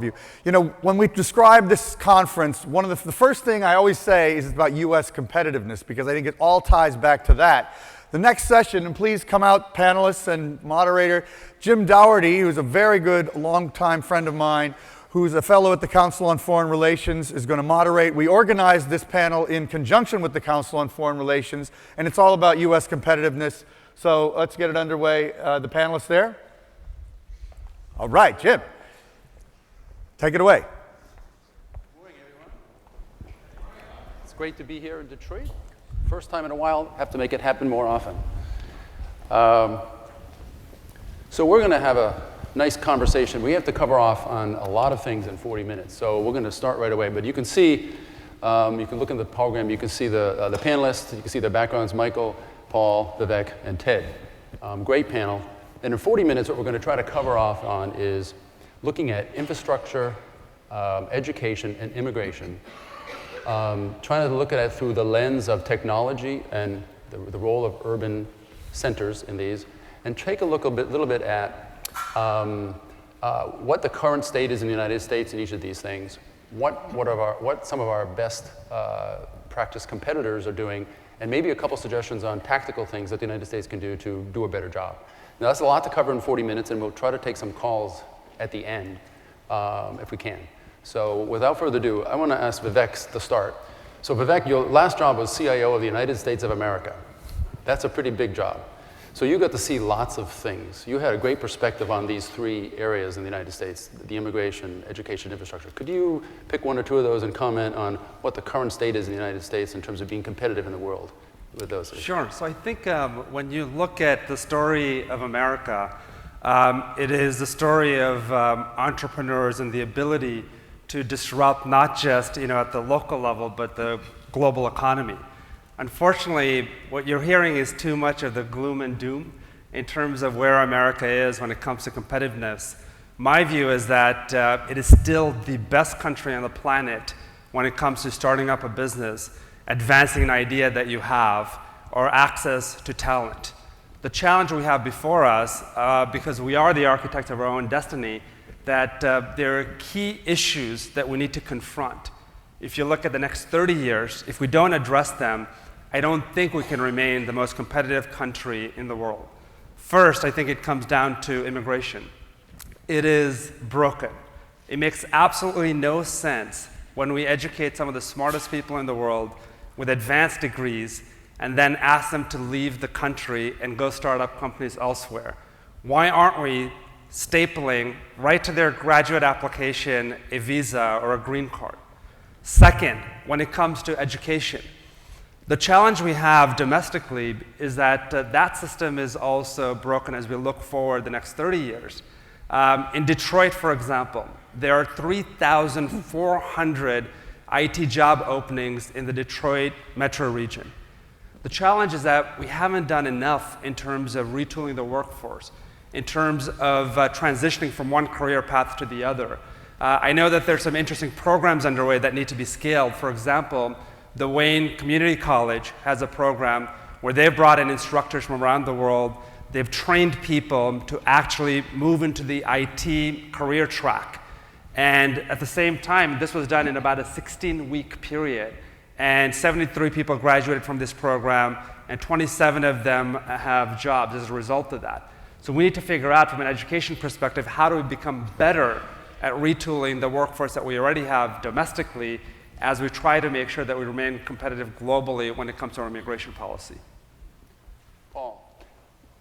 You know, when we describe this conference, one of the first thing I always say is about U.S. competitiveness, because I think it all ties back to that. The next session, and please come out, panelists and moderator, Jim Dougherty, who's a very good longtime friend of mine, who's a fellow at the Council on Foreign Relations, is going to moderate. We organized this panel in conjunction with the Council on Foreign Relations, and it's all about U.S. competitiveness. So let's get it underway. The panelists there? All right, Jim. Take it away. Good morning, everyone. It's great to be here in Detroit. First time in a while, have to make it happen more often. So we're going to have a nice conversation. We have to cover off on a lot of things in 40 minutes, so we're going to start right away. But you can see, you can look in the program, you can see the panelists, you can see their backgrounds, Michael, Paul, Vivek, and Ted. Great panel. And in 40 minutes, what we're going to try to cover off on is looking at infrastructure, education, and immigration, trying to look at it through the lens of technology and the role of urban centers in these, and take a look a little bit at what the current state is in the United States in each of these things, what some of our best practice competitors are doing, and maybe a couple suggestions on tactical things that the United States can do to do a better job. Now, that's a lot to cover in 40 minutes, and we'll try to take some calls at the end, if we can. So without further ado, I want to ask Vivek to start. So Vivek, your last job was CIO of the United States of America. That's a pretty big job. So you got to see lots of things. You had a great perspective on these three areas in the United States, the immigration, education, infrastructure. Could you pick one or two of those and comment on what the current state is in the United States in terms of being competitive in the world with those? Sure. So I think when you look at the story of America, it is the story of entrepreneurs and the ability to disrupt not just at the local level, but the global economy. Unfortunately, what you're hearing is too much of the gloom and doom in terms of where America is when it comes to competitiveness. My view is that it is still the best country on the planet when it comes to starting up a business, advancing an idea that you have, or access to talent. The challenge we have before us, because we are the architects of our own destiny, that there are key issues that we need to confront. If you look at the next 30 years, if we don't address them, I don't think we can remain the most competitive country in the world. First, I think it comes down to immigration. It is broken. It makes absolutely no sense when we educate some of the smartest people in the world with advanced degrees and then ask them to leave the country and go start up companies elsewhere. Why aren't we stapling right to their graduate application a visa or a green card? Second, when it comes to education, the challenge we have domestically is that that system is also broken as we look forward the next 30 years. In Detroit, for example, there are 3,400 IT job openings in the Detroit metro region. The challenge is that we haven't done enough in terms of retooling the workforce, in terms of transitioning from one career path to the other. I know that there's some interesting programs underway that need to be scaled. For example, the Wayne Community College has a program where they've brought in instructors from around the world. They've trained people to actually move into the IT career track. And at the same time, this was done in about a 16-week period. And 73 people graduated from this program, and 27 of them have jobs as a result of that. So we need to figure out, from an education perspective, how do we become better at retooling the workforce that we already have domestically as we try to make sure that we remain competitive globally when it comes to our immigration policy. Paul,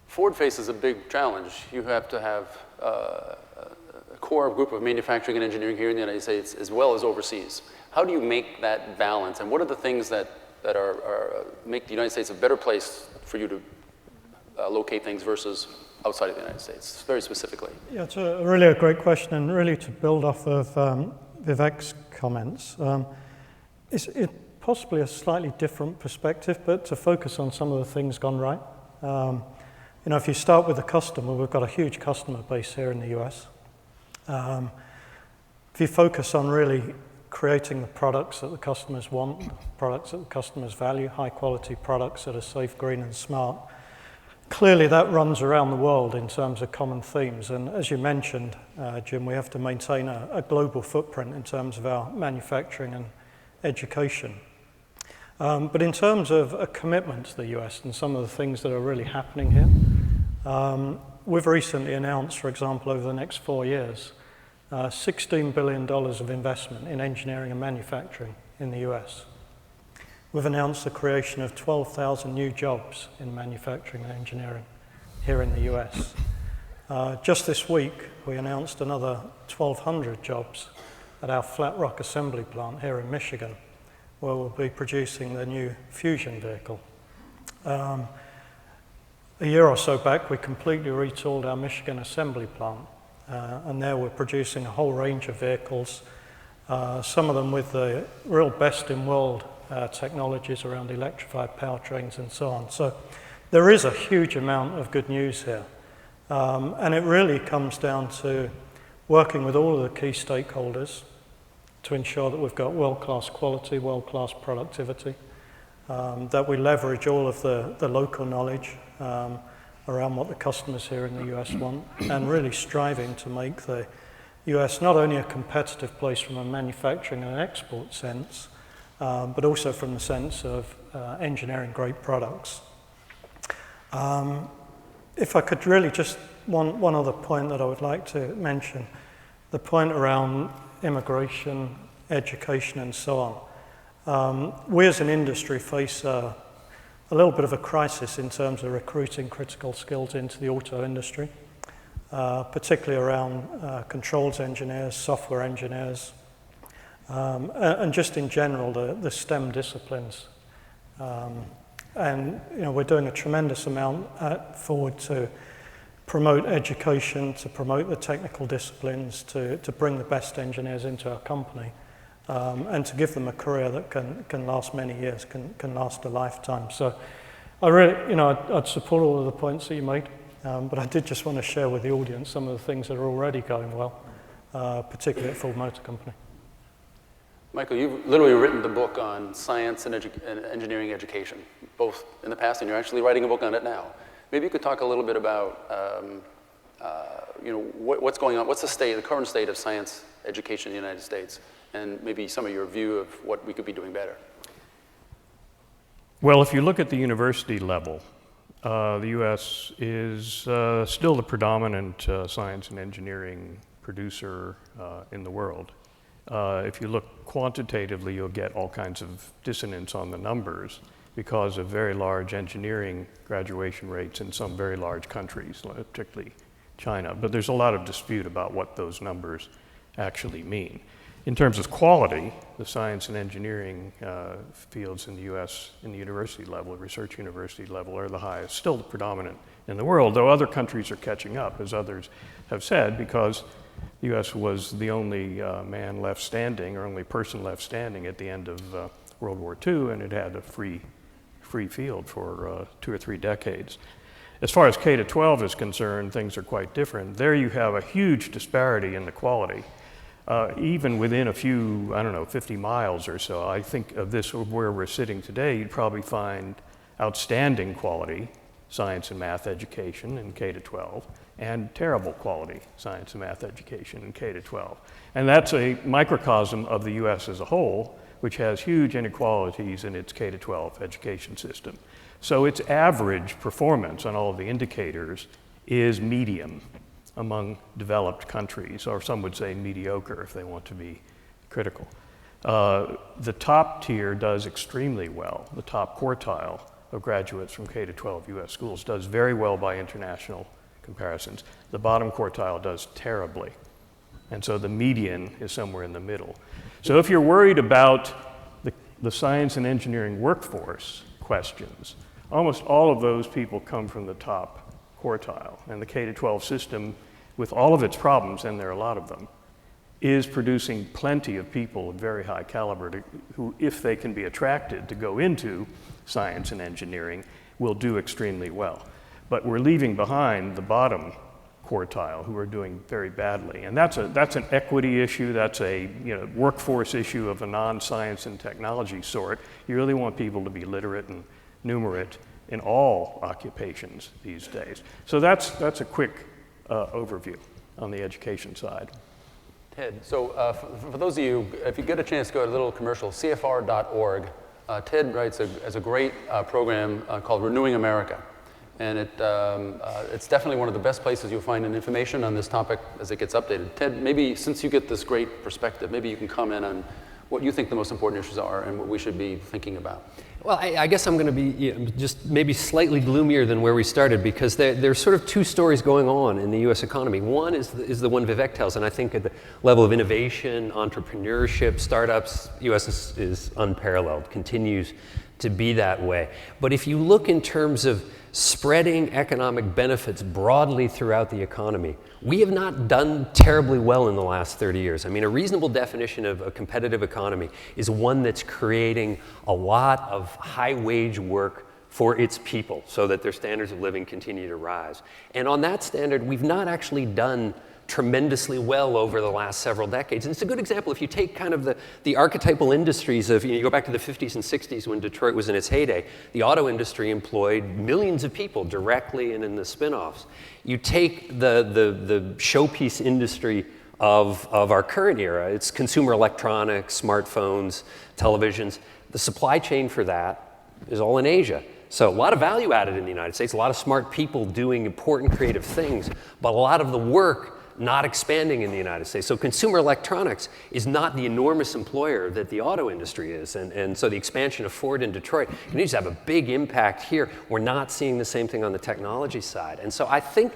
Ford faces a big challenge. You have to have a core group of manufacturing and engineering here in the United States as well as overseas. How do you make that balance, and what are the things that make the United States a better place for you to locate things versus outside of the United States, very specifically? Yeah, it's really a great question, and really to build off of Vivek's comments. It's possibly a slightly different perspective, but to focus on some of the things gone right. If you start with the customer, we've got a huge customer base here in the US. If you focus on really creating the products that the customers want, products that the customers value, high quality products that are safe, green, and smart, clearly that runs around the world in terms of common themes. And as you mentioned, Jim, we have to maintain a global footprint in terms of our manufacturing and education. But in terms of a commitment to the US and some of the things that are really happening here, we've recently announced, for example, over the next 4 years, $16 billion of investment in engineering and manufacturing in the US. We've announced the creation of 12,000 new jobs in manufacturing and engineering here in the US. Just this week, we announced another 1,200 jobs at our Flat Rock assembly plant here in Michigan, where we'll be producing the new Fusion vehicle. A year or so back, we completely retooled our Michigan assembly plant, and there we're producing a whole range of vehicles, some of them with the real best in world technologies around electrified powertrains and so on. So there is a huge amount of good news here. And it really comes down to working with all of the key stakeholders to ensure that we've got world-class quality, world-class productivity, that we leverage all of the local knowledge around what the customers here in the US want, and really striving to make the US not only a competitive place from a manufacturing and export sense, but also from the sense of engineering great products. If I could really just, one other point that I would like to mention, the point around immigration, education, and so on. We as an industry face a little bit of a crisis in terms of recruiting critical skills into the auto industry, particularly around controls engineers, software engineers, and just in general, the STEM disciplines. And we're doing a tremendous amount at Ford to promote education, to promote the technical disciplines, to bring the best engineers into our company, and to give them a career that can last many years, can last a lifetime. So I really, I'd support all of the points that you made, but I did just want to share with the audience some of the things that are already going well, particularly at Ford Motor Company. Michael, you've literally written the book on science and engineering education, both in the past, and you're actually writing a book on it now. Maybe you could talk a little bit about, what's going on, what's the current state of science education in the United States, and maybe some of your view of what we could be doing better. Well, if you look at the university level, the U.S. is still the predominant science and engineering producer in the world. If you look quantitatively, you'll get all kinds of dissonance on the numbers because of very large engineering graduation rates in some very large countries, particularly China. But there's a lot of dispute about what those numbers actually mean. In terms of quality, the science and engineering fields in the U.S. in the university level, research university level, are the highest, still the predominant in the world, though other countries are catching up, as others have said, because the U.S. was the only man left standing, or only person left standing at the end of World War II, and it had a free field for 2 or 3 decades. As far as K-12 is concerned, things are quite different. There you have a huge disparity in the quality. Even within a few, 50 miles or so, I think of this where we're sitting today, you'd probably find outstanding quality science and math education in K-12, and terrible quality science and math education in K-12. And that's a microcosm of the US as a whole, which has huge inequalities in its K-12 education system. So its average performance on all of the indicators is medium among developed countries, or some would say mediocre if they want to be critical. The top tier does extremely well. The top quartile of graduates from K-12 US schools does very well by international comparisons. The bottom quartile does terribly. And so the median is somewhere in the middle. So if you're worried about the science and engineering workforce questions, almost all of those people come from the top quartile. And the K-12 system, with all of its problems, and there are a lot of them, is producing plenty of people of very high caliber who, if they can be attracted to go into science and engineering, will do extremely well. But we're leaving behind the bottom quartile who are doing very badly. And that's an equity issue, that's a workforce issue of a non-science and technology sort. You really want people to be literate and numerate in all occupations these days. So that's a quick overview on the education side. Ted, so for those of you, if you get a chance to go to a little commercial, CFR.org, Ted writes as a great program called Renewing America. And it's definitely one of the best places you'll find information on this topic as it gets updated. Ted, maybe since you get this great perspective, maybe you can comment on what you think the most important issues are and what we should be thinking about. Well, I guess I'm going to be just maybe slightly gloomier than where we started, because there's sort of two stories going on in the U.S. economy. One is the one Vivek tells, and I think at the level of innovation, entrepreneurship, startups, U.S. is unparalleled, continues to be that way. But if you look in terms of spreading economic benefits broadly throughout the economy, we have not done terribly well in the last 30 years. I mean, a reasonable definition of a competitive economy is one that's creating a lot of high-wage work for its people so that their standards of living continue to rise. And on that standard, we've not actually done tremendously well over the last several decades. And it's a good example. If you take kind of the archetypal industries of, you go back to the 50s and 60s when Detroit was in its heyday, the auto industry employed millions of people directly and in the spin-offs. You take the showpiece industry of our current era, it's consumer electronics, smartphones, televisions. The supply chain for that is all in Asia. So a lot of value added in the United States, a lot of smart people doing important creative things, but a lot of the work not expanding in the United States. So consumer electronics is not the enormous employer that the auto industry is. And so the expansion of Ford in Detroit continues to have a big impact here. We're not seeing the same thing on the technology side. And so I think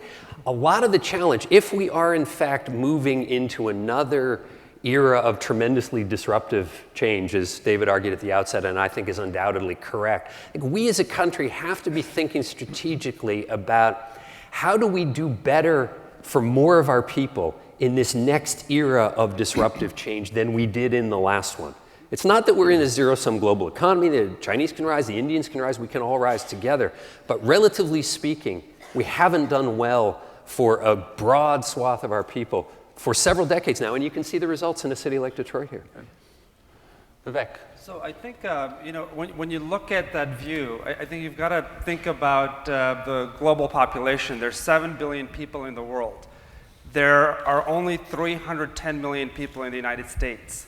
a lot of the challenge, if we are in fact moving into another era of tremendously disruptive change, as David argued at the outset, and I think is undoubtedly correct, I think we as a country have to be thinking strategically about how do we do better for more of our people in this next era of disruptive change than we did in the last one. It's not that we're in a zero-sum global economy. The Chinese can rise, the Indians can rise, we can all rise together. But relatively speaking, we haven't done well for a broad swath of our people for several decades now, and you can see the results in a city like Detroit here. Vivek. So I think, when you look at that view, I think you've got to think about the global population. There's 7 billion people in the world. There are only 310 million people in the United States.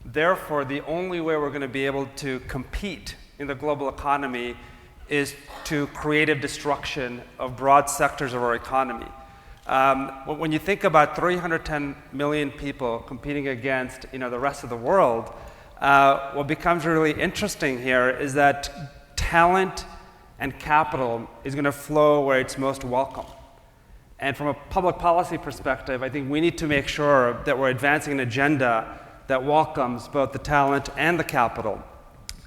Therefore, the only way we're going to be able to compete in the global economy is to creative destruction of broad sectors of our economy. When you think about 310 million people competing against the rest of the world, what becomes really interesting here is that talent and capital is going to flow where it's most welcome. And from a public policy perspective, I think we need to make sure that we're advancing an agenda that welcomes both the talent and the capital.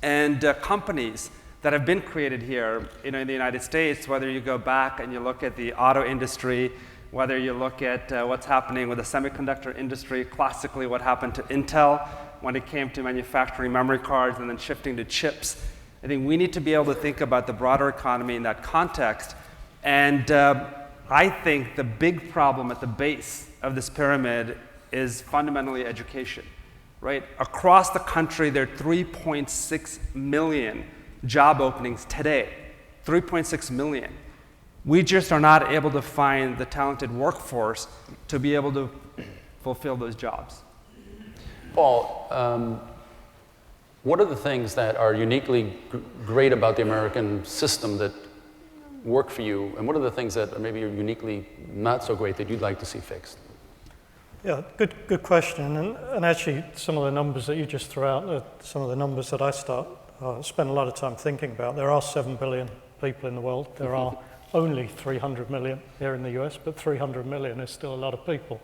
And companies that have been created here in the United States, whether you go back and you look at the auto industry, whether you look at what's happening with the semiconductor industry, classically what happened to Intel when it came to manufacturing memory cards and then shifting to chips. I think we need to be able to think about the broader economy in that context. And I think the big problem at the base of this pyramid is fundamentally education, right? Across the country, there are 3.6 million job openings today, 3.6 million. We just are not able to find the talented workforce to be able to fulfill those jobs. Paul, what are the things that are uniquely great about the American system that work for you, and what are the things that are maybe uniquely not so great that you'd like to see fixed? Yeah, good question. And actually, some of the numbers that you just threw out are some of the numbers that I spend a lot of time thinking about. There are 7 billion people in the world. There are only 300 million here in the US, but 300 million is still a lot of people.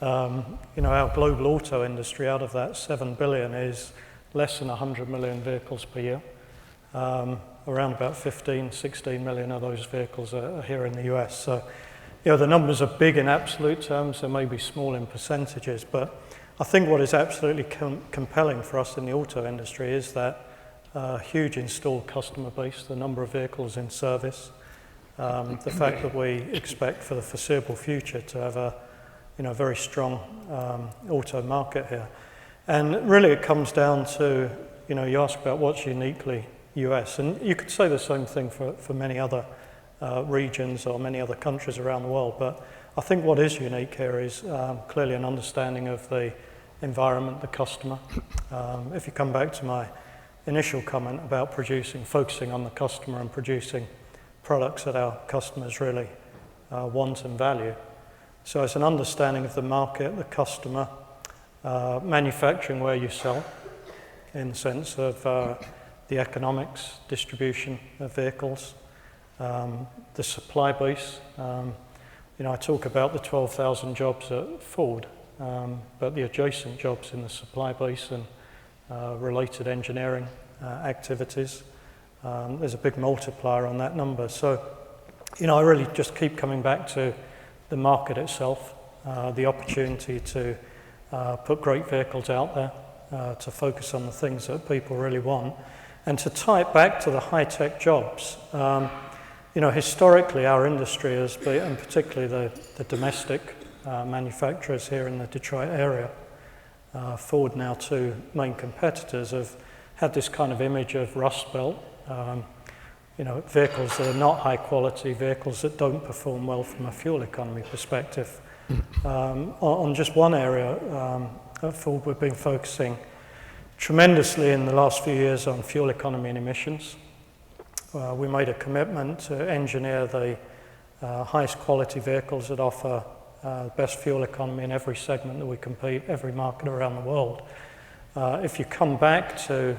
Our global auto industry, out of that 7 billion, is less than 100 million vehicles per year. Around about 15, 16 million of those vehicles are here in the US. So, the numbers are big in absolute terms. They may be small in percentages, but I think what is absolutely compelling for us in the auto industry is that huge installed customer base, the number of vehicles in service, the fact that we expect for the foreseeable future to have a very strong auto market here. And really it comes down to, you ask about what's uniquely US. And you could say the same thing for many other regions or many other countries around the world. But I think what is unique here is clearly an understanding of the environment, the customer. If you come back to my initial comment about focusing on the customer and producing products that our customers really want and value. So it's an understanding of the market, the customer, manufacturing where you sell, in the sense of the economics, distribution of vehicles, the supply base. I talk about the 12,000 jobs at Ford, but the adjacent jobs in the supply base and related engineering activities. There's a big multiplier on that number. So, I really just keep coming back to the market itself, the opportunity to put great vehicles out there, to focus on the things that people really want, and to tie it back to the high-tech jobs. Historically, our industry has been, and particularly the domestic manufacturers here in the Detroit area, Ford, now two main competitors, have had this kind of image of Rust Belt, vehicles that are not high quality, vehicles that don't perform well from a fuel economy perspective. On just one area, at Ford, we've been focusing tremendously in the last few years on fuel economy and emissions. We made a commitment to engineer the highest quality vehicles that offer best fuel economy in every segment that we compete, every market around the world. If you come back to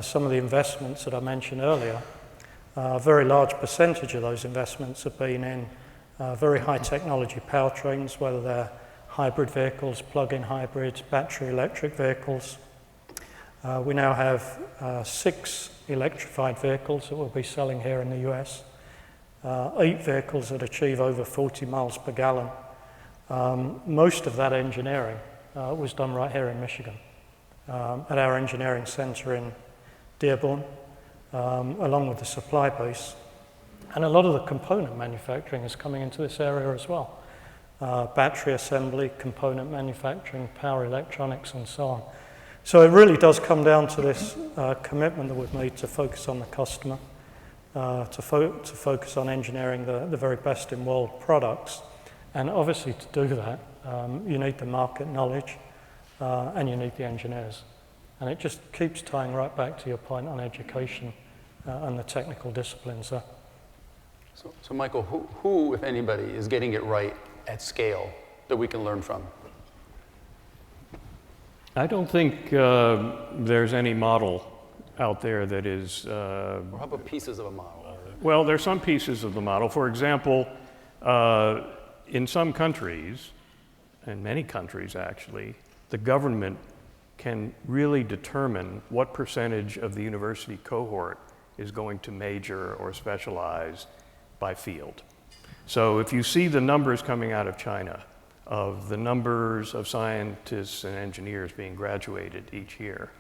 some of the investments that I mentioned earlier, a very large percentage of those investments have been in very high technology powertrains, whether they're hybrid vehicles, plug-in hybrids, battery electric vehicles. We now have 6 electrified vehicles that we'll be selling here in the US, 8 vehicles that achieve over 40 miles per gallon. Most of that engineering was done right here in Michigan, at our engineering center in Dearborn, along with the supply base. And a lot of the component manufacturing is coming into this area as well. Battery assembly, component manufacturing, power electronics, and so on. So it really does come down to this commitment that we've made to focus on the customer, to focus on engineering the very best in world products. And obviously to do that, you need the market knowledge and you need the engineers. And it just keeps tying right back to your point on education and the technical disciplines there. So Michael, who, if anybody, is getting it right at scale that we can learn from? I don't think there's any model out there that is... Or how about pieces of a model? Well, there's some pieces of the model. For example, in some countries, in many countries actually, the government can really determine what percentage of the university cohort is going to major or specialize by field. So if you see the numbers coming out of China, of the numbers of scientists and engineers being graduated each year,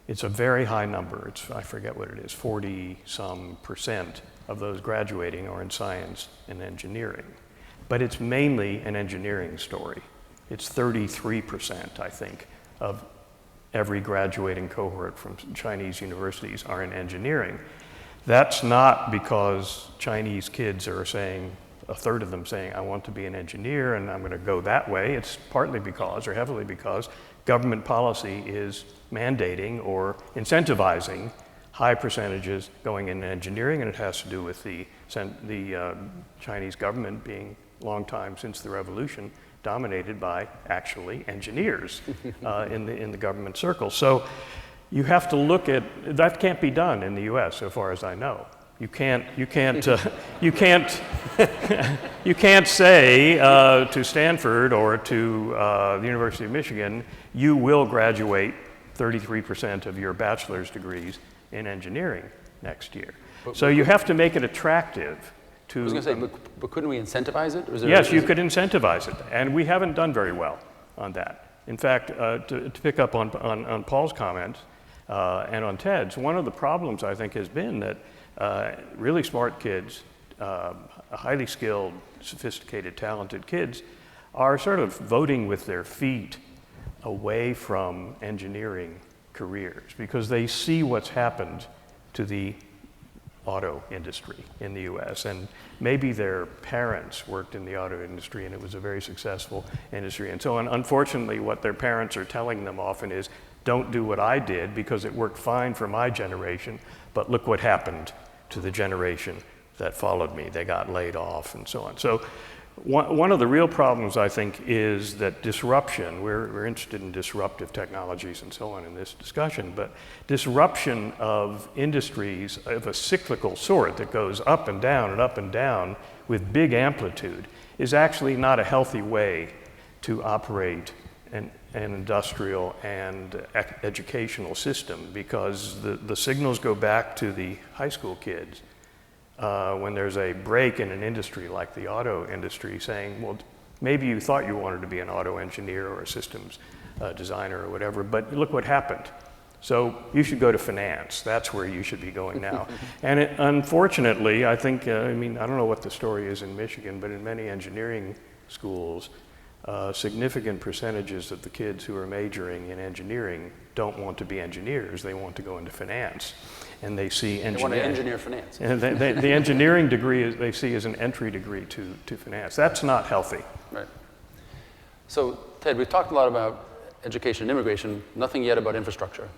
it's a very high number. I forget what it is, 40-some% of those graduating are in science and engineering. But it's mainly an engineering story. It's 33%, I think, of every graduating cohort from Chinese universities are in engineering. That's not because Chinese kids are saying, a third of them saying, I want to be an engineer and I'm going to go that way. It's partly because, or heavily because, government policy is mandating or incentivizing high percentages going in engineering, and it has to do with the Chinese government being long time since the revolution dominated by actually engineers in the government circle. So you have to look at, that can't be done in the US so far as I know. You can't say to Stanford or to the University of Michigan, you will graduate 33% of your bachelor's degrees in engineering next year. So you have to make it attractive to... I was going to say, but couldn't we incentivize it? Or is yes, you could incentivize it, and we haven't done very well on that. In fact, to pick up on Paul's comments and on Ted's, one of the problems I think has been that really smart kids, highly skilled, sophisticated, talented kids are sort of voting with their feet away from engineering careers because they see what's happened to the auto industry in the US. And maybe their parents worked in the auto industry and it was a very successful industry. And so unfortunately, what their parents are telling them often is, don't do what I did because it worked fine for my generation, but look what happened to the generation that followed me. They got laid off and so on. So one of the real problems, I think, is that disruption, we're interested in disruptive technologies and so on in this discussion, but disruption of industries of a cyclical sort that goes up and down with big amplitude is actually not a healthy way to operate an industrial and educational system, because the signals go back to the high school kids. When there's a break in an industry like the auto industry, saying, well, maybe you thought you wanted to be an auto engineer or a systems designer or whatever, but look what happened. So you should go to finance. That's where you should be going now. And unfortunately, I think, I don't know what the story is in Michigan, but in many engineering schools, significant percentages of the kids who are majoring in engineering don't want to be engineers. They want to go into finance. And they see engineering. They want to engineer finance. And the engineering degree they see as an entry degree to finance. That's not healthy. Right. So, Ted, we've talked a lot about education and immigration, nothing yet about infrastructure.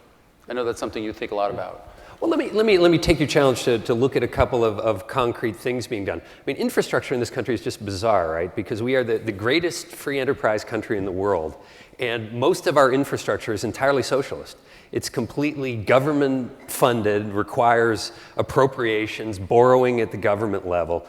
I know that's something you think a lot about. Well, let me take your challenge to look at a couple of concrete things being done. I mean, infrastructure in this country is just bizarre, right? Because we are the greatest free enterprise country in the world, and most of our infrastructure is entirely socialist. It's completely government funded, requires appropriations, borrowing at the government level.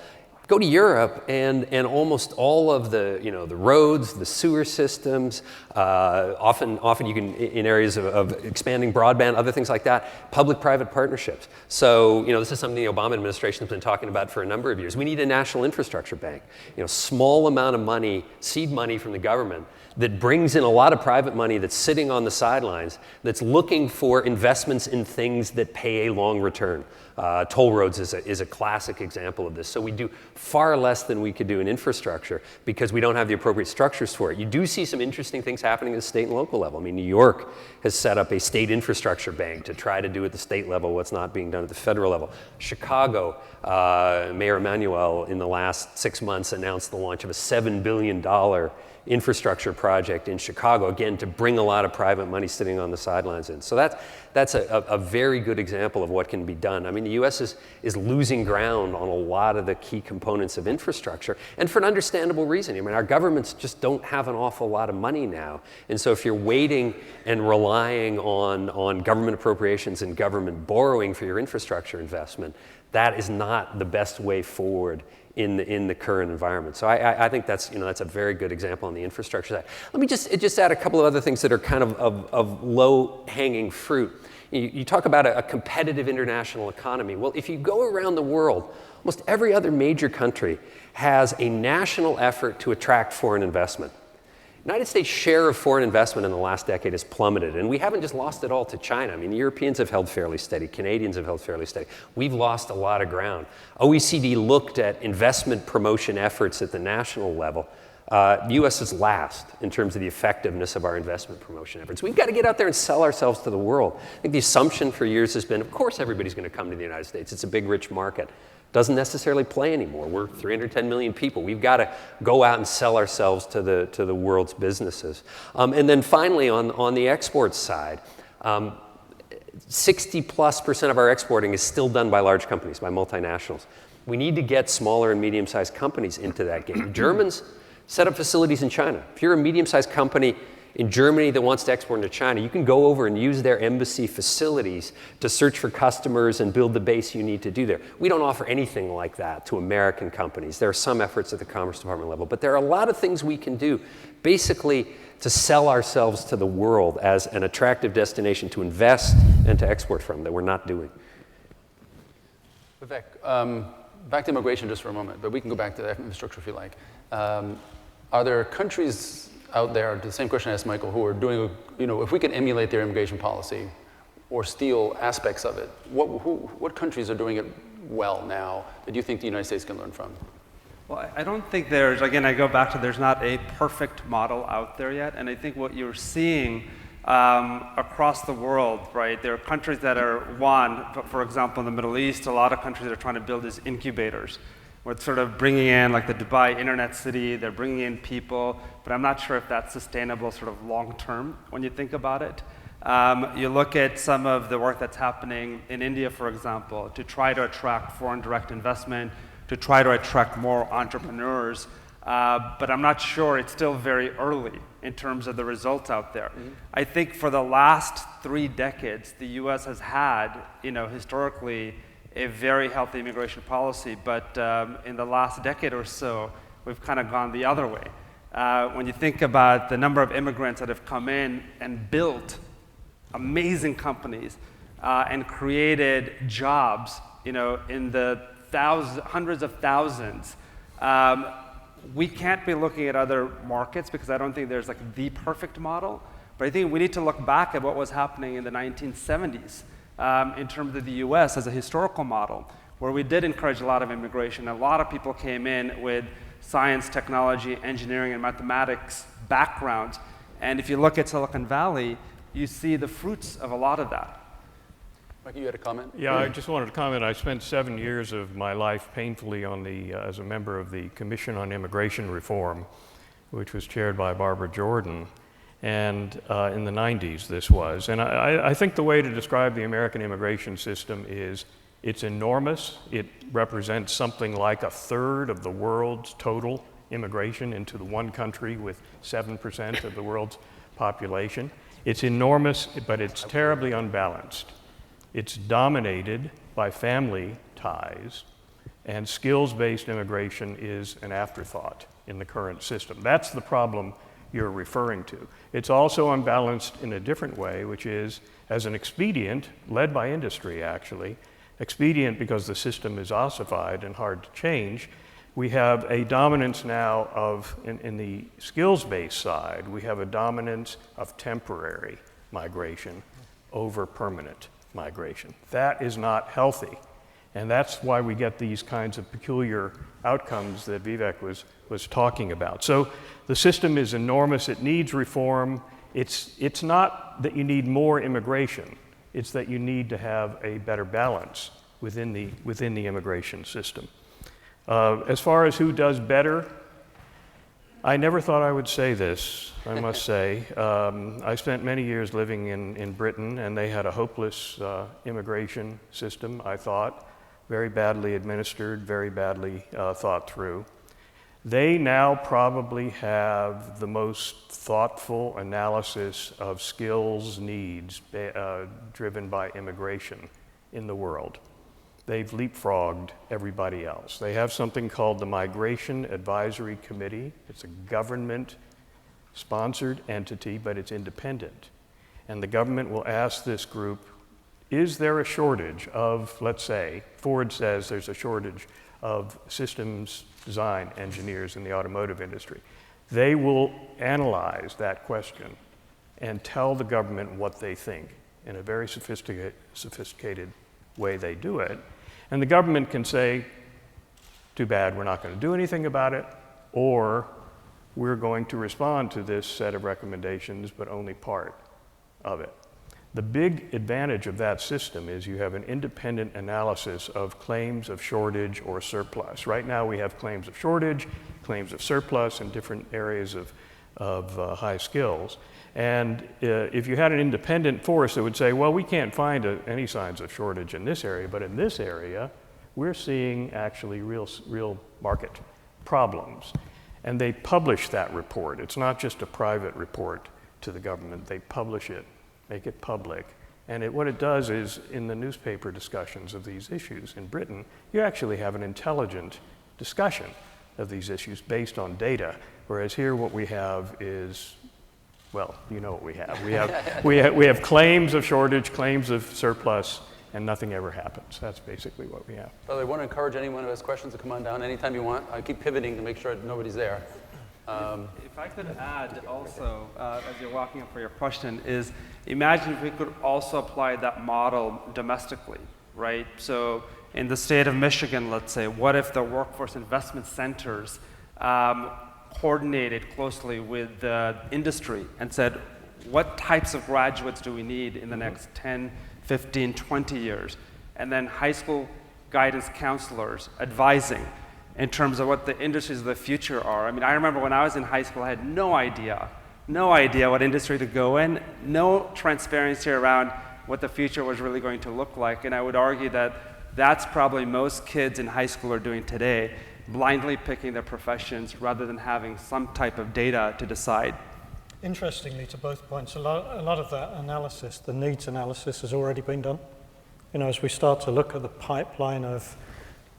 Go to Europe, and almost all of the roads, the sewer systems, often you can, in areas of expanding broadband, other things like that, public-private partnerships. So this is something the Obama administration has been talking about for a number of years. We need a national infrastructure bank. Small amount of money, seed money from the government, that brings in a lot of private money that's sitting on the sidelines, that's looking for investments in things that pay a long return. Toll roads is a classic example of this. So we do far less than we could do in infrastructure because we don't have the appropriate structures for it. You do see some interesting things happening at the state and local level. I mean, New York has set up a state infrastructure bank to try to do at the state level what's not being done at the federal level. Chicago, Mayor Emanuel in the last 6 months announced the launch of a $7 billion infrastructure project in Chicago, again, to bring a lot of private money sitting on the sidelines in. So that's a very good example of what can be done. I mean, the U.S. is losing ground on a lot of the key components of infrastructure, and for an understandable reason. I mean, our governments just don't have an awful lot of money now. And so if you're waiting and relying on government appropriations and government borrowing for your infrastructure investment, that is not the best way forward in the current environment. So I think that's a very good example on the infrastructure side. Let me just add a couple of other things that are kind of low-hanging fruit. You talk about a competitive international economy. Well, if you go around the world, almost every other major country has a national effort to attract foreign investment. The United States' share of foreign investment in the last decade has plummeted, and we haven't just lost it all to China. I mean, the Europeans have held fairly steady. Canadians have held fairly steady. We've lost a lot of ground. OECD looked at investment promotion efforts at the national level. The U.S. is last in terms of the effectiveness of our investment promotion efforts. We've got to get out there and sell ourselves to the world. I think the assumption for years has been, of course, everybody's going to come to the United States. It's a big, rich market. Doesn't necessarily play anymore. We're 310 million people. We've got to go out and sell ourselves to the world's businesses. And then finally, on the export side, 60+% of our exporting is still done by large companies, by multinationals. We need to get smaller and medium-sized companies into that game. Germans set up facilities in China. If you're a medium-sized company in Germany that wants to export into China, you can go over and use their embassy facilities to search for customers and build the base you need to do there. We don't offer anything like that to American companies. There are some efforts at the Commerce Department level, but there are a lot of things we can do basically to sell ourselves to the world as an attractive destination to invest and to export from that we're not doing. Vivek, back to immigration just for a moment, but we can go back to infrastructure if you like. Are there countries out there, the same question I asked Michael, who are doing, if we can emulate their immigration policy or steal aspects of it, what countries are doing it well now that you think the United States can learn from? Well, I don't think again, I go back to there's not a perfect model out there yet, and I think what you're seeing across the world, right? There are countries that are for example, in the Middle East, a lot of countries that are trying to build these incubators. We're sort of bringing in like the Dubai Internet City, they're bringing in people, but I'm not sure if that's sustainable sort of long term when you think about it. You look at some of the work that's happening in India, for example, to try to attract foreign direct investment, to try to attract more entrepreneurs, but I'm not sure, it's still very early in terms of the results out there. I think for the last 3 decades, the US has had, historically, a very healthy immigration policy, but in the last decade or so, we've kind of gone the other way. When you think about the number of immigrants that have come in and built amazing companies and created jobs, in the hundreds of thousands, we can't be looking at other markets because I don't think there's like the perfect model, but I think we need to look back at what was happening in the 1970s. In terms of the US as a historical model, where we did encourage a lot of immigration. A lot of people came in with science, technology, engineering, and mathematics backgrounds. And if you look at Silicon Valley, you see the fruits of a lot of that. Mike, you had a comment? Yeah, I just wanted to comment. I spent 7 years of my life painfully on as a member of the Commission on Immigration Reform, which was chaired by Barbara Jordan. And in the 90s this was. And I think the way to describe the American immigration system is it's enormous. It represents something like 1/3 of the world's total immigration into the one country with 7% of the world's population. It's enormous, but it's terribly unbalanced. It's dominated by family ties, and skills-based immigration is an afterthought in the current system. That's the problem you're referring to. It's also unbalanced in a different way, which is as an expedient, led by industry actually, expedient because the system is ossified and hard to change, we have a dominance now of, in the skills-based side, we have a dominance of temporary migration over permanent migration. That is not healthy. And that's why we get these kinds of peculiar outcomes that Vivek was talking about. So the system is enormous, it needs reform. It's not that you need more immigration, it's that you need to have a better balance within the immigration system. As far as who does better, I never thought I would say this, I must say. I spent many years living in Britain, and they had a hopeless immigration system, I thought. Very badly administered, very badly thought through. They now probably have the most thoughtful analysis of skills needs driven by immigration in the world. They've leapfrogged everybody else. They have something called the Migration Advisory Committee. It's a government-sponsored entity, but it's independent. And the government will ask this group, is there a shortage of, let's say, Ford says there's a shortage of systems design engineers in the automotive industry. They will analyze that question and tell the government what they think in a very sophisticated way they do it. And the government can say, too bad, we're not going to do anything about it, or we're going to respond to this set of recommendations, but only part of it. The big advantage of that system is you have an independent analysis of claims of shortage or surplus. Right now we have claims of shortage, claims of surplus in different areas of high skills. And if you had an independent force that would say, well, we can't find any signs of shortage in this area, but in this area, we're seeing actually real market problems. And they publish that report. It's not just a private report to the government. They publish it, make it public. And what it does is, in the newspaper discussions of these issues in Britain, you actually have an intelligent discussion of these issues based on data, whereas here what we have is, well, you know what we have. We have claims of shortage, claims of surplus, and nothing ever happens. That's basically what we have. Well, I want to encourage anyone who has questions to come on down anytime you want. I keep pivoting to make sure nobody's there. If I could add also, as you're walking up for your question, is imagine if we could also apply that model domestically, right? So in the state of Michigan, let's say, what if the workforce investment centers coordinated closely with the industry and said, what types of graduates do we need in the next 10, 15, 20 years? And then high school guidance counselors advising in terms of what the industries of the future are. I mean, I remember when I was in high school, I had no idea what industry to go in, no transparency around what the future was really going to look like. And I would argue that that's probably most kids in high school are doing today, blindly picking their professions rather than having some type of data to decide. Interestingly, to both points, a lot of that analysis, the needs analysis, has already been done. You know, as we start to look at the pipeline of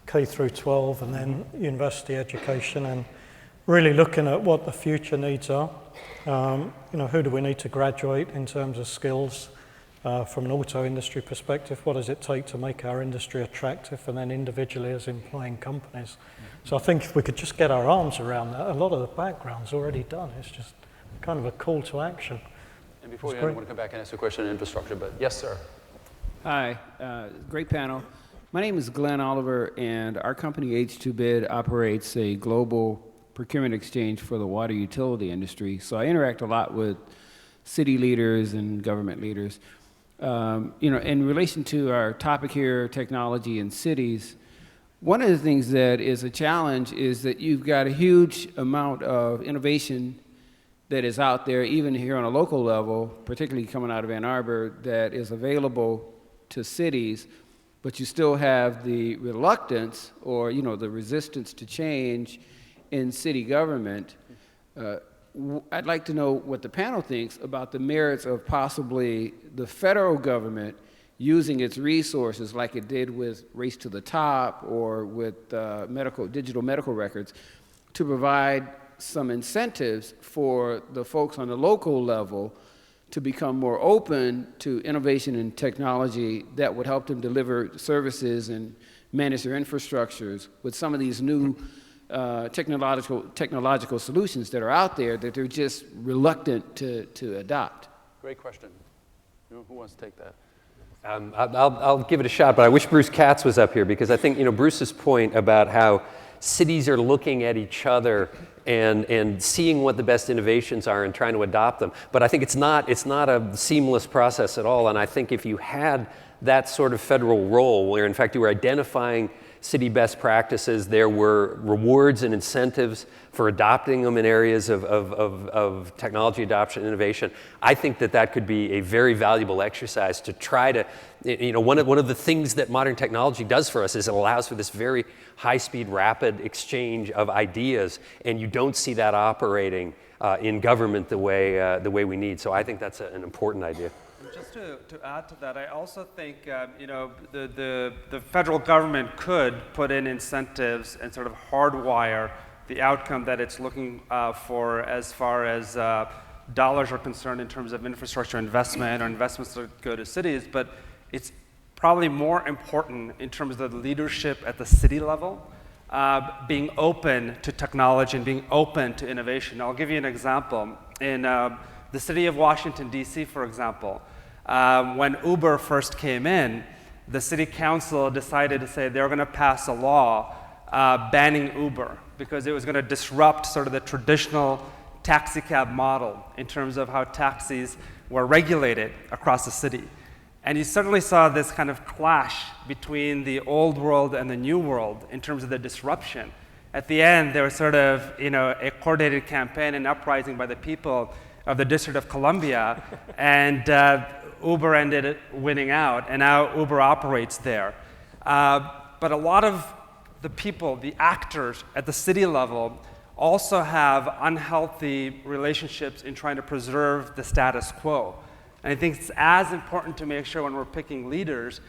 K through 12 and then university education and really looking at what the future needs are. You know, who do we need to graduate in terms of skills from an auto industry perspective? What does it take to make our industry attractive, and then individually as employing companies? So I think if we could just get our arms around that, a lot of the background's already done. It's just kind of a call to action. And before you, I want to come back and ask a question on infrastructure, but yes, sir. Hi, great panel. My name is Glenn Oliver, and our company H2Bid operates a global procurement exchange for the water utility industry. So I interact a lot with city leaders and government leaders. You know, in relation to our topic here, technology in cities, one of the things that is a challenge is that you've got a huge amount of innovation that is out there, even here on a local level, particularly coming out of Ann Arbor, that is available to cities, but you still have the reluctance or, you know, the resistance to change in city government. I'd like to know what the panel thinks about the merits of possibly the federal government using its resources like it did with Race to the Top or with digital medical records to provide some incentives for the folks on the local level to become more open to innovation and technology that would help them deliver services and manage their infrastructures with some of these new technological solutions that are out there that they're just reluctant to adopt. Great question. Who wants to take that? I'll give it a shot, but I wish Bruce Katz was up here, because I think, you know, Bruce's point about how cities are looking at each other and seeing what the best innovations are and trying to adopt them. But I think it's not a seamless process at all. And I think if you had that sort of federal role, where in fact you were identifying city best practices, there were rewards and incentives for adopting them in areas of technology adoption and innovation, I think that could be a very valuable exercise to try to, you know, one of the things that modern technology does for us is it allows for this very high-speed, rapid exchange of ideas, and you don't see that operating in government the way we need. So I think that's an important idea. Just to add to that, I also think you know, the federal government could put in incentives and sort of hardwire the outcome that it's looking for as far as dollars are concerned in terms of infrastructure investment or investments that go to cities, but it's probably more important in terms of the leadership at the city level, being open to technology and being open to innovation. I'll give you an example. In the city of Washington, D.C., for example, when Uber first came in, the city council decided to say they were going to pass a law banning Uber because it was going to disrupt sort of the traditional taxi cab model in terms of how taxis were regulated across the city. And you certainly saw this kind of clash between the old world and the new world in terms of the disruption. At the end, there was sort of, you know, a coordinated campaign and uprising by the people of the District of Columbia, and Uber ended up winning out, and now Uber operates there. But a lot of the people, the actors at the city level, also have unhealthy relationships in trying to preserve the status quo. And I think it's as important to make sure when we're picking leaders,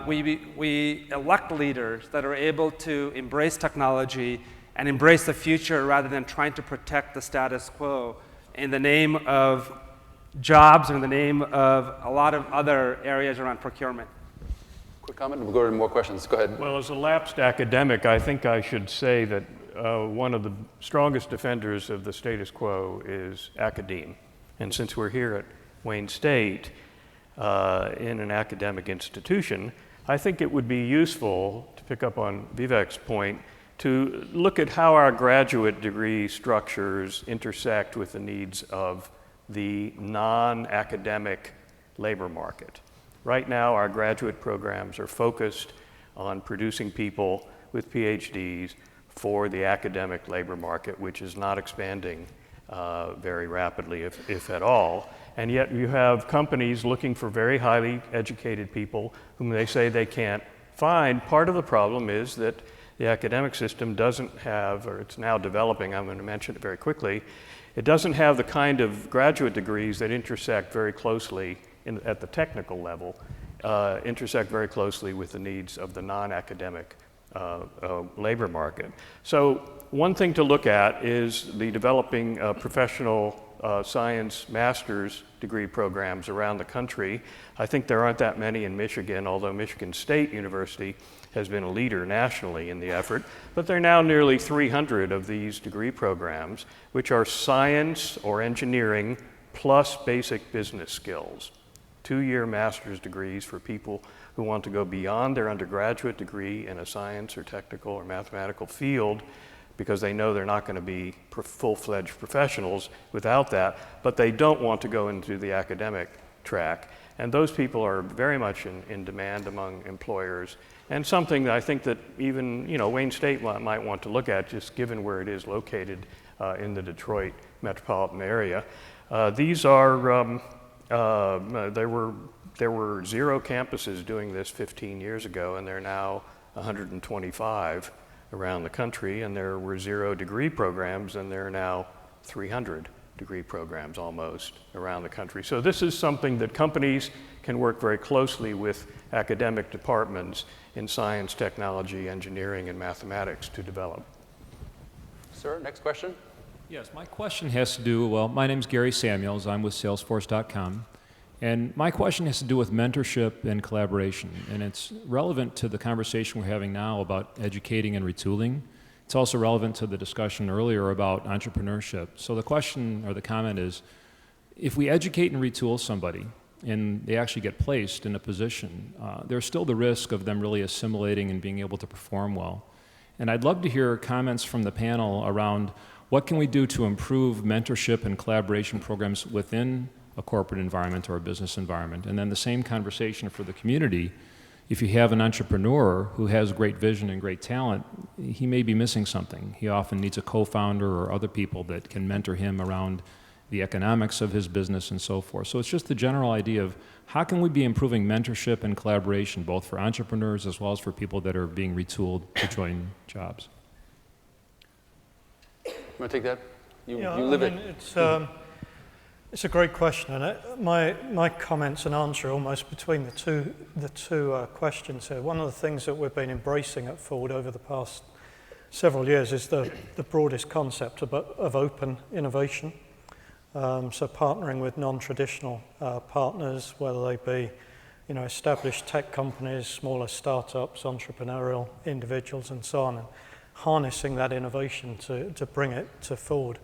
we elect leaders that are able to embrace technology and embrace the future rather than trying to protect the status quo in the name of jobs or in the name of a lot of other areas around procurement. Quick comment, we'll go to more questions. Go ahead. Well, as a lapsed academic, I think I should say that one of the strongest defenders of the status quo is academe. And since we're here at Wayne State in an academic institution, I think it would be useful, to pick up on Vivek's point, to look at how our graduate degree structures intersect with the needs of the non-academic labor market. Right now, our graduate programs are focused on producing people with PhDs for the academic labor market, which is not expanding very rapidly, if at all. And yet you have companies looking for very highly educated people whom they say they can't find. Part of the problem is that the academic system doesn't have, or it's now developing, I'm going to mention it very quickly, it doesn't have the kind of graduate degrees that intersect very closely at the technical level, intersect very closely with the needs of the non-academic labor market. So one thing to look at is the developing professional science master's degree programs around the country. I think there aren't that many in Michigan, although Michigan State University has been a leader nationally in the effort. But there are now nearly 300 of these degree programs, which are science or engineering plus basic business skills. 2-year master's degrees for people who want to go beyond their undergraduate degree in a science or technical or mathematical field, because they know they're not going to be full-fledged professionals without that, but they don't want to go into the academic track. And those people are very much in demand among employers, and something that I think that even Wayne State might want to look at, just given where it is located in the Detroit metropolitan area. These are, there were 0 campuses doing this 15 years ago, and there are now 125 around the country, and there were 0 degree programs, and there are now 300 degree programs almost around the country. So this is something that companies can work very closely with academic departments in science, technology, engineering, and mathematics to develop. Sir, next question. Yes, my question has to do, well, my name's Gary Samuels. I'm with Salesforce.com. And my question has to do with mentorship and collaboration. And it's relevant to the conversation we're having now about educating and retooling. It's also relevant to the discussion earlier about entrepreneurship. So the question or the comment is, if we educate and retool somebody and they actually get placed in a position, there's still the risk of them really assimilating and being able to perform well. And I'd love to hear comments from the panel around what can we do to improve mentorship and collaboration programs within a corporate environment or a business environment. And then the same conversation for the community. If you have an entrepreneur who has great vision and great talent, he may be missing something. He often needs a co-founder or other people that can mentor him around the economics of his business and so forth. So it's just the general idea of how can we be improving mentorship and collaboration, both for entrepreneurs as well as for people that are being retooled to join jobs. You want to take that? You Yeah, live I mean, it's a great question, and my comments and answer are almost between the two questions here. One of the things that we've been embracing at Ford over the past several years is the broadest concept of open innovation. So partnering with non-traditional partners, whether they be established tech companies, smaller startups, entrepreneurial individuals, and so on, and harnessing that innovation to bring it to Ford.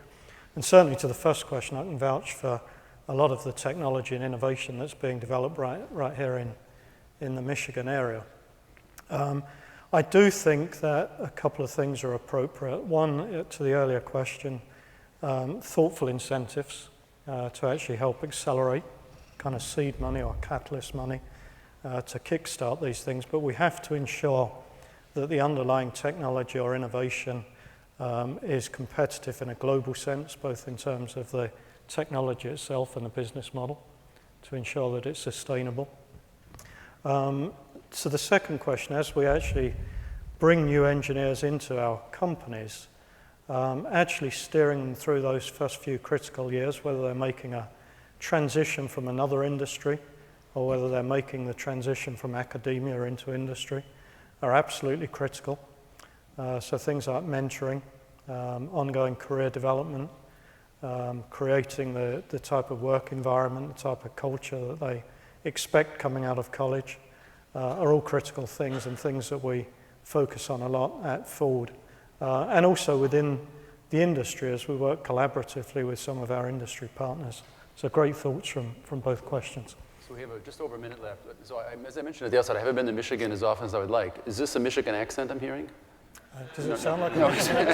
And certainly to the first question, I can vouch for a lot of the technology and innovation that's being developed right here in the Michigan area. I do think that a couple of things are appropriate. One, to the earlier question, thoughtful incentives to actually help accelerate kind of seed money or catalyst money to kickstart these things. But we have to ensure that the underlying technology or innovation is competitive in a global sense, both in terms of the technology itself and the business model, to ensure that it's sustainable. So the second question, as we actually bring new engineers into our companies, actually steering them through those first few critical years, whether they're making a transition from another industry or whether they're making the transition from academia into industry, are absolutely critical. So things like mentoring, ongoing career development, creating the type of work environment, the type of culture that they expect coming out of college, are all critical things and things that we focus on a lot at Ford. And also within the industry as we work collaboratively with some of our industry partners. So great thoughts from both questions. So we have just over a minute left. So as I mentioned at the outset, I haven't been to Michigan as often as I would like. Is this a Michigan accent I'm hearing? Does it sound like an accent?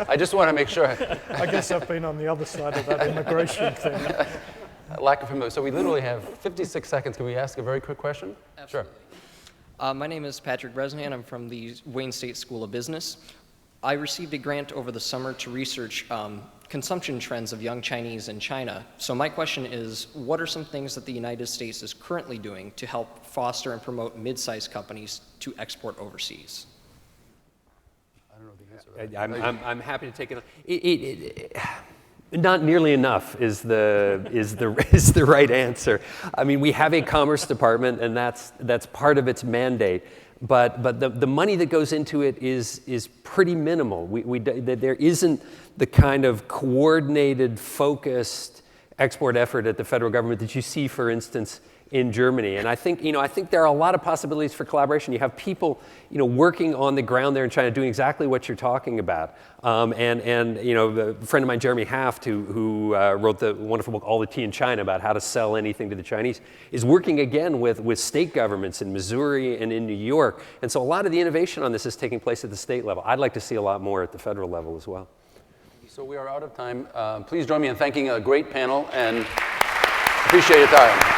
I just want to make sure. I guess I've been on the other side of that immigration thing. Lack of familiarity. So we literally have 56 seconds. Can we ask a very quick question? Absolutely. Sure. My name is Patrick Bresnan. I'm from the Wayne State School of Business. I received a grant over the summer to research consumption trends of young Chinese in China. So my question is, what are some things that the United States is currently doing to help foster and promote mid-sized companies to export overseas? I don't know the answer. I'm happy to take it. Not nearly enough is the right answer. I mean, we have a Commerce Department, and that's part of its mandate. But the money that goes into it is pretty minimal. There isn't the kind of coordinated, focused export effort at the federal government that you see, for instance, in Germany. And I think there are a lot of possibilities for collaboration. You have people, working on the ground there in China doing exactly what you're talking about. And a friend of mine, Jeremy Haft, who wrote the wonderful book, All the Tea in China, about how to sell anything to the Chinese, is working again with state governments in Missouri and in New York. And so a lot of the innovation on this is taking place at the state level. I'd like to see a lot more at the federal level as well. So we are out of time. Please join me in thanking a great panel and appreciate your time.